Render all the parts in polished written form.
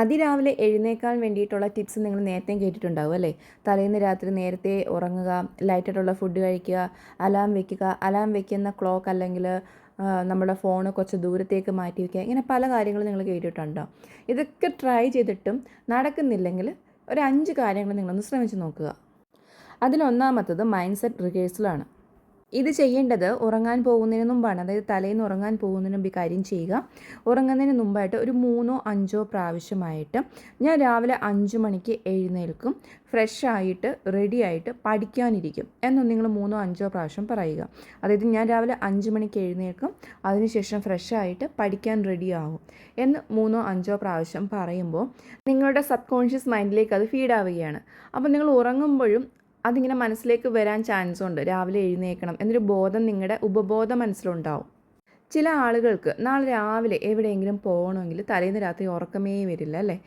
അതിരാവിലെ എഴുന്നേൽക്കാൻ വേണ്ടിയിട്ടുള്ള ടിപ്സ് നിങ്ങൾ നേരത്തെ കേട്ടിട്ടുണ്ടാവും അല്ലേ? തലേന്ന് രാത്രി നേരത്തെ ഉറങ്ങുക, ലൈറ്റായിട്ടുള്ള ഫുഡ് കഴിക്കുക, അലാം വെക്കുക, അലാം വെക്കുന്ന ക്ലോക്ക് അല്ലെങ്കിൽ നമ്മുടെ ഫോൺ കുറച്ച് ദൂരത്തേക്ക് മാറ്റി വയ്ക്കുക, ഇങ്ങനെ പല കാര്യങ്ങളും നിങ്ങൾ കേട്ടിട്ടുണ്ടോ? ഇതൊക്കെ ട്രൈ ചെയ്തിട്ടും നടക്കുന്നില്ലെങ്കിൽ ഒരു 5 കാര്യങ്ങൾ നിങ്ങളൊന്ന് ശ്രമിച്ച് നോക്കുക. അതിലൊന്നാമത്തത് മൈൻഡ് സെറ്റ് റിഹേഴ്സലാണ്. ഇത് ചെയ്യേണ്ടത് ഉറങ്ങാൻ പോകുന്നതിന് മുമ്പാണ്. അതായത് തലേന്ന് ഉറങ്ങാൻ പോകുന്നതിന് മുമ്പ് ഈ കാര്യം ചെയ്യുക. ഉറങ്ങുന്നതിന് മുമ്പായിട്ട് ഒരു 3ഓ 5ഓ പ്രാവശ്യമായിട്ട് ഞാൻ രാവിലെ 5 മണിക്ക് എഴുന്നേൽക്കും, ഫ്രഷായിട്ട് റെഡിയായിട്ട് പഠിക്കാനിരിക്കും എന്നൊന്ന് നിങ്ങൾ 3ഓ 5ഓ പ്രാവശ്യം പറയുക. അതായത് ഞാൻ രാവിലെ 5 മണിക്ക് എഴുന്നേൽക്കും, അതിനുശേഷം ഫ്രഷായിട്ട് പഠിക്കാൻ റെഡിയാവും എന്ന് 3ഓ 5ഓ പ്രാവശ്യം പറയുമ്പോൾ നിങ്ങളുടെ സബ് കോൺഷ്യസ് മൈൻഡിലേക്ക് അത് ഫീഡാവുകയാണ്. അപ്പോൾ നിങ്ങൾ ഉറങ്ങുമ്പോഴും അതിങ്ങനെ മനസ്സിലേക്ക് വരാൻ ചാൻസ് ഉണ്ട്. രാവിലെ എഴുന്നേൽക്കണം എന്നൊരു ബോധം നിങ്ങളുടെ ഉപബോധ മനസ്സിലുണ്ടാവും. ചില ആളുകൾക്ക് നാളെ രാവിലെ എവിടെയെങ്കിലും പോകണമെങ്കിൽ തലേന്ന് രാത്രി ഉറക്കമേ വരില്ല അല്ലേ?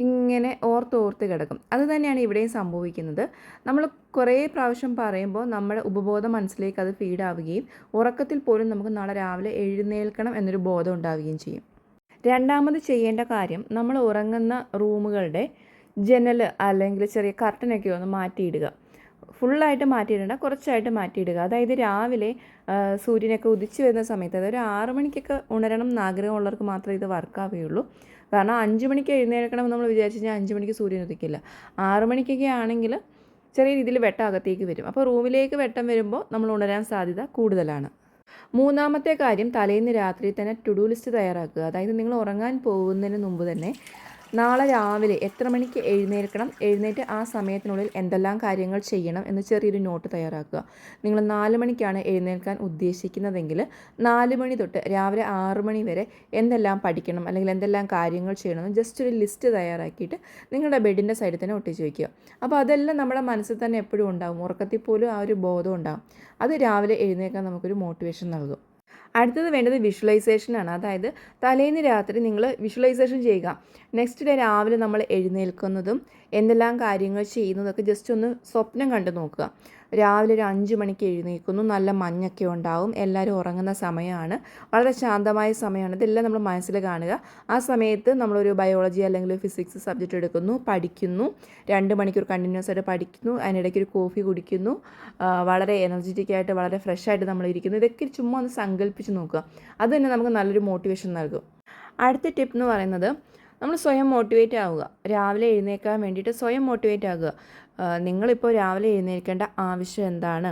ഇങ്ങനെ ഓർത്തോർത്ത് കിടക്കും. അതുതന്നെയാണ് ഇവിടെയും സംഭവിക്കുന്നത്. നമ്മൾ കുറേ പ്രാവശ്യം പറയുമ്പോൾ നമ്മുടെ ഉപബോധ മനസ്സിലേക്ക് അത് ഫീഡാവുകയും ഉറക്കത്തിൽ പോലും നമുക്ക് നാളെ രാവിലെ എഴുന്നേൽക്കണം എന്നൊരു ബോധം ഉണ്ടാവുകയും ചെയ്യും. രണ്ടാമത് ചെയ്യേണ്ട കാര്യം, നമ്മൾ ഉറങ്ങുന്ന റൂമുകളുടെ ജനൽ അല്ലെങ്കിൽ ചെറിയ കർട്ടനൊക്കെ ഒന്ന് മാറ്റിയിടുക. ഫുള്ളായിട്ട് മാറ്റിയിടേണ്ട, കുറച്ചായിട്ട് മാറ്റിയിടുക. അതായത് രാവിലെ സൂര്യനൊക്കെ ഉദിച്ച് വരുന്ന സമയത്ത്, അതായത് 6 മണിക്കൊക്കെ ഉണരണം എന്ന് ആഗ്രഹമുള്ളവർക്ക് മാത്രമേ ഇത് വർക്കാവുകയുള്ളൂ. കാരണം 5 മണിക്ക് എഴുന്നേൽക്കണം നമ്മൾ വിചാരിച്ച് കഴിഞ്ഞാൽ 5 മണിക്ക് സൂര്യൻ ഉദിക്കില്ല. 6 മണിക്കൊക്കെ ആണെങ്കിൽ ചെറിയ രീതിയിൽ വെട്ടം അകത്തേക്ക് വരും. അപ്പോൾ റൂമിലേക്ക് വെട്ടം വരുമ്പോൾ നമ്മൾ ഉണരാൻ സാധ്യത കൂടുതലാണ്. മൂന്നാമത്തെ കാര്യം, തലേന്ന് രാത്രി തന്നെ ടു ഡു ലിസ്റ്റ് തയ്യാറാക്കുക. അതായത് നിങ്ങൾ ഉറങ്ങാൻ പോകുന്നതിന് മുമ്പ് തന്നെ നാളെ രാവിലെ എത്ര മണിക്ക് എഴുന്നേൽക്കണം, എഴുന്നേറ്റ് ആ സമയത്തിനുള്ളിൽ എന്തെല്ലാം കാര്യങ്ങൾ ചെയ്യണം എന്ന് ചെറിയൊരു നോട്ട് തയ്യാറാക്കുക. നിങ്ങൾ 4 മണിക്കാണ് എഴുന്നേൽക്കാൻ ഉദ്ദേശിക്കുന്നതെങ്കിൽ 4 മണി തൊട്ട് രാവിലെ 6 മണി വരെ എന്തെല്ലാം പഠിക്കണം അല്ലെങ്കിൽ എന്തെല്ലാം കാര്യങ്ങൾ ചെയ്യണമെന്ന് ജസ്റ്റ് ഒരു ലിസ്റ്റ് തയ്യാറാക്കിയിട്ട് നിങ്ങളുടെ ബെഡിൻ്റെ സൈഡിൽ തന്നെ ഒട്ടിച്ച് വയ്ക്കുക. അപ്പോൾ അതെല്ലാം നമ്മുടെ മനസ്സിൽ തന്നെ എപ്പോഴും ഉണ്ടാകും. ഉറക്കത്തിൽ പോലും ആ ഒരു ബോധം ഉണ്ടാകും. അത് രാവിലെ എഴുന്നേൽക്കാൻ നമുക്കൊരു മോട്ടിവേഷൻ നൽകും. അടുത്തത് വേണ്ടത് വിഷ്വലൈസേഷനാണ്. അതായത് തലേന്ന് രാത്രി നിങ്ങൾ വിഷ്വലൈസേഷൻ ചെയ്യുക. നെക്സ്റ്റ് ഡേ രാവിലെ നമ്മൾ എഴുന്നേൽക്കുന്നതും എന്തെല്ലാം കാര്യങ്ങൾ ചെയ്യുന്നതൊക്കെ ജസ്റ്റ് ഒന്ന് സ്വപ്നം കണ്ടു നോക്കുക. രാവിലെ ഒരു 5 മണിക്ക് എഴുന്നേൽക്കുന്നു, നല്ല മഞ്ഞൊക്കെ ഉണ്ടാവും, എല്ലാവരും ഉറങ്ങുന്ന സമയമാണ്, വളരെ ശാന്തമായ സമയമാണ്. ഇതെല്ലാം നമ്മൾ മനസ്സിൽ കാണുക. ആ സമയത്ത് നമ്മളൊരു ബയോളജി അല്ലെങ്കിൽ ഫിസിക്സ് സബ്ജക്റ്റ് എടുക്കുന്നു, പഠിക്കുന്നു, 2 മണിക്കൂർ കണ്ടിന്യൂസ് ആയിട്ട് പഠിക്കുന്നു, അതിനിടയ്ക്ക് ഒരു കോഫി കുടിക്കുന്നു, വളരെ എനർജറ്റിക് ആയിട്ട് വളരെ ഫ്രഷ് ആയിട്ട് നമ്മൾ ഇരിക്കുന്നു. ഇതൊക്കെ ചുമ്മാ ഒന്ന് സങ്കല്പിച്ച് നോക്കുക. അത് തന്നെ നമുക്ക് നല്ലൊരു മോട്ടിവേഷൻ നൽകും. അടുത്ത ടിപ്പ് എന്ന് പറയുന്നത്, നമ്മൾ സ്വയം മോട്ടിവേറ്റ് ആവുക. രാവിലെ എഴുന്നേൽക്കാൻ വേണ്ടിയിട്ട് സ്വയം മോട്ടിവേറ്റ് ആകുക. നിങ്ങളിപ്പോൾ രാവിലെ എഴുന്നേൽക്കേണ്ട ആവശ്യം എന്താണ്?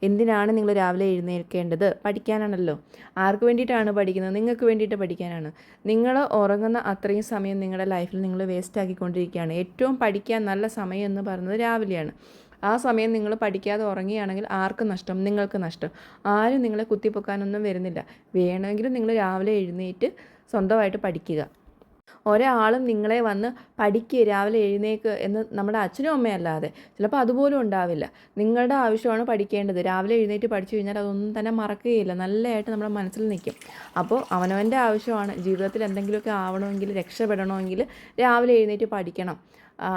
എന്തിനാണ് നിങ്ങൾ രാവിലെ എഴുന്നേൽക്കേണ്ടത്? പഠിക്കാനാണല്ലോ. ആർക്ക് വേണ്ടിയിട്ടാണ് പഠിക്കുന്നത്? നിങ്ങൾക്ക് വേണ്ടിയിട്ട് പഠിക്കാനാണ്. നിങ്ങൾ ഉറങ്ങുന്ന അത്രയും സമയം നിങ്ങളുടെ ലൈഫിൽ നിങ്ങൾ വേസ്റ്റ് ആക്കിക്കൊണ്ടിരിക്കുകയാണ്. ഏറ്റവും പഠിക്കാൻ നല്ല സമയം എന്ന് പറയുന്നത് രാവിലെയാണ്. ആ സമയം നിങ്ങൾ പഠിക്കാതെ ഉറങ്ങുകയാണെങ്കിൽ ആർക്ക് നഷ്ടം? നിങ്ങൾക്ക് നഷ്ടം. ആരും നിങ്ങളെ കുത്തിപ്പൊക്കാനൊന്നും വരുന്നില്ല. വേണമെങ്കിലും നിങ്ങൾ രാവിലെ എഴുന്നേറ്റ് സ്വന്തമായിട്ട് പഠിക്കുക. ഒരാളും നിങ്ങളെ വന്ന് പഠിക്കുക, രാവിലെ എഴുന്നേക്ക് എന്ന് നമ്മുടെ അച്ഛനും അമ്മയും അല്ലാതെ ചിലപ്പോൾ അതുപോലും ഉണ്ടാവില്ല. നിങ്ങളുടെ ആവശ്യമാണ് പഠിക്കേണ്ടത്. രാവിലെ എഴുന്നേറ്റ് പഠിച്ചു കഴിഞ്ഞാൽ അതൊന്നും തന്നെ മറക്കുകയില്ല, നല്ലതായിട്ട് നമ്മുടെ മനസ്സിൽ നിൽക്കും. അപ്പോൾ അവനവൻ്റെ ആവശ്യമാണ്. ജീവിതത്തിൽ എന്തെങ്കിലുമൊക്കെ ആവണമെങ്കിൽ, രക്ഷപ്പെടണമെങ്കിൽ രാവിലെ എഴുന്നേറ്റ് പഠിക്കണം.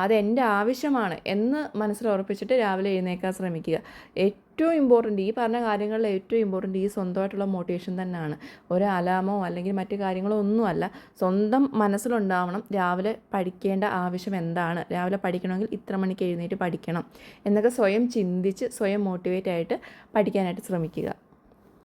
അതെൻ്റെ ആവശ്യമാണ് എന്ന് മനസ്സിൽ ഉറപ്പിച്ചിട്ട് രാവിലെ എഴുന്നേൽക്കാൻ ശ്രമിക്കുക. ഏറ്റവും ഇമ്പോർട്ടൻറ്റ്, ഈ പറഞ്ഞ കാര്യങ്ങളിൽ ഏറ്റവും ഇമ്പോർട്ടൻറ്റ് ഈ സ്വന്തമായിട്ടുള്ള മോട്ടിവേഷൻ തന്നെയാണ്. ഒരു അലാമോ അല്ലെങ്കിൽ മറ്റു കാര്യങ്ങളോ ഒന്നുമല്ല, സ്വന്തം മനസ്സിലുണ്ടാവണം രാവിലെ പഠിക്കേണ്ട ആവശ്യം എന്താണ്, രാവിലെ പഠിക്കണമെങ്കിൽ ഇത്ര മണിക്ക് എഴുന്നേറ്റ് പഠിക്കണം എന്നൊക്കെ സ്വയം ചിന്തിച്ച് സ്വയം മോട്ടിവേറ്റ് ആയിട്ട് പഠിക്കാനായിട്ട് ശ്രമിക്കുക.